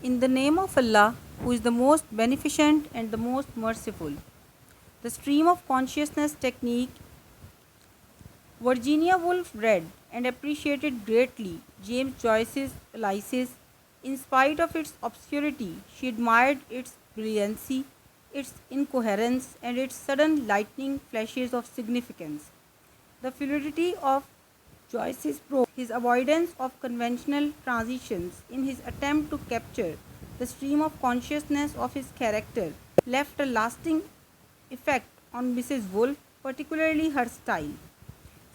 In the name of Allah, who is the most beneficent and the most merciful. The stream of consciousness technique Virginia Woolf read and appreciated greatly James Joyce's Ulysses. In spite of its obscurity, she admired its brilliancy, its incoherence, and its sudden lightning flashes of significance. The fluidity of Joyce's prose, his avoidance of conventional transitions in his attempt to capture the stream of consciousness of his character, left a lasting effect on Mrs. Woolf, particularly her style.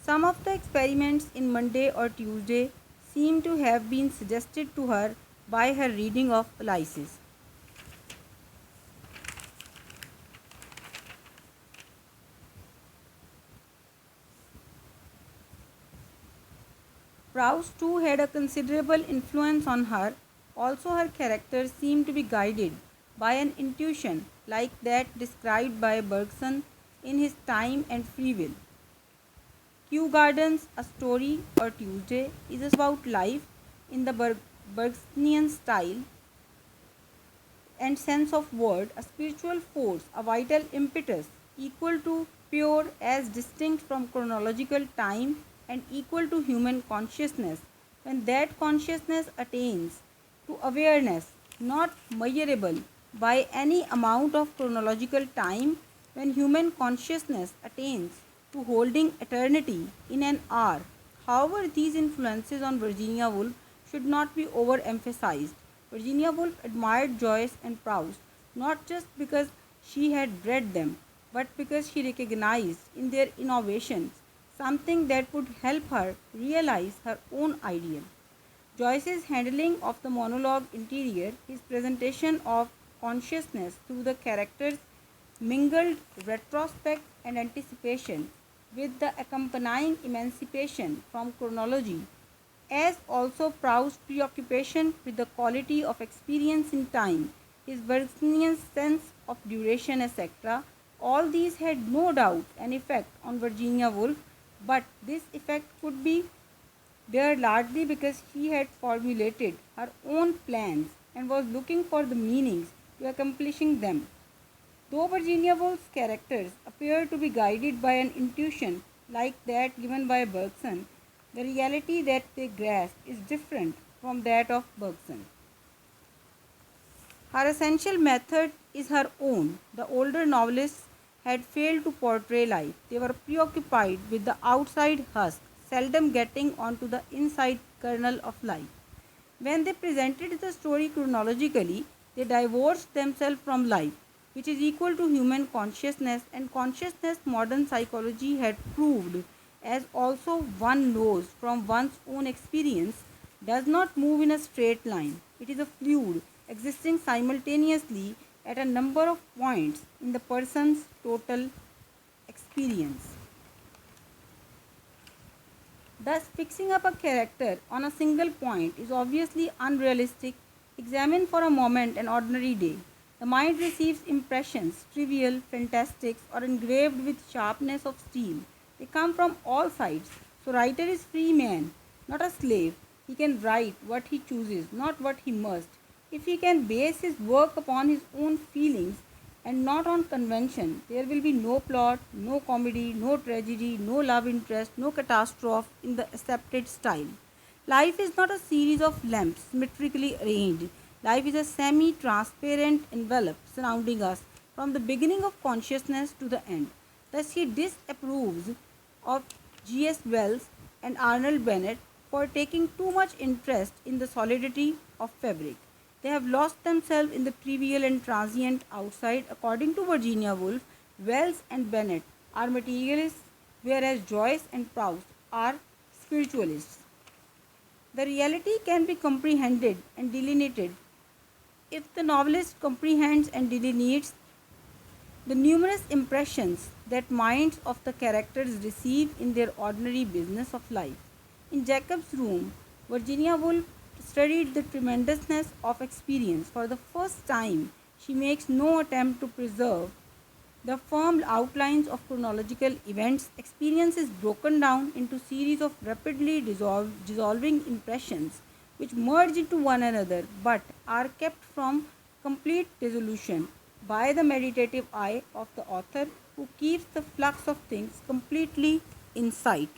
Some of the experiments in Monday or Tuesday seem to have been suggested to her by her reading of Ulysses. Proust too had a considerable influence on her. Also, her character seemed to be guided by an intuition like that described by Bergson in his Time and Free Will. Kew Gardens, A Story or Tuesday, is about life in the Bergsonian style and sense of word, a spiritual force, a vital impetus, equal to pure as distinct from chronological time and equal to human consciousness, when that consciousness attains to awareness not measurable by any amount of chronological time, when human consciousness attains to holding eternity in an hour. However, these influences on Virginia Woolf should not be overemphasized. Virginia Woolf admired Joyce and Proust not just because she had read them, but because she recognized in their innovations something that would help her realize her own ideal. Joyce's handling of the monologue interior, his presentation of consciousness through the characters, mingled retrospect and anticipation with the accompanying emancipation from chronology, as also Proust's preoccupation with the quality of experience in time, his Bergsonian sense of duration, etc. All these had no doubt an effect on Virginia Woolf, but this effect could be there largely because she had formulated her own plans and was looking for the meanings to accomplishing them. Though Virginia Woolf's characters appear to be guided by an intuition like that given by Bergson, the reality that they grasp is different from that of Bergson. Her essential method is her own. The older novelists had failed to portray life. They were preoccupied with the outside husk, seldom getting onto the inside kernel of life. When they presented the story chronologically, they divorced themselves from life, which is equal to human consciousness, and consciousness modern psychology had proved, as also one knows from one's own experience, does not move in a straight line. It is a fluid existing simultaneously at a number of points in the person's total experience. Thus, fixing up a character on a single point is obviously unrealistic. Examine for a moment an ordinary day. The mind receives impressions, trivial, fantastic, or engraved with sharpness of steel. They come from all sides. So, writer is free man, not a slave. He can write what he chooses, not what he must. If he can base his work upon his own feelings and not on convention, there will be no plot, no comedy, no tragedy, no love interest, no catastrophe in the accepted style. Life is not a series of lamps symmetrically arranged. Life is a semi transparent envelope surrounding us from the beginning of consciousness to the end. Thus, he disapproves of G.S. Wells and Arnold Bennett for taking too much interest in the solidity of fabric. They have lost themselves in the trivial and transient outside. According to Virginia Woolf, Wells and Bennett are materialists, whereas Joyce and Proust are spiritualists. The reality can be comprehended and delineated if the novelist comprehends and delineates the numerous impressions that minds of the characters receive in their ordinary business of life. In Jacob's Room, Virginia Woolf studied the tremendousness of experience. For the first time, she makes no attempt to preserve the firm outlines of chronological events. Experience is broken down into series of rapidly dissolving impressions which merge into one another but are kept from complete dissolution by the meditative eye of the author who keeps the flux of things completely in sight.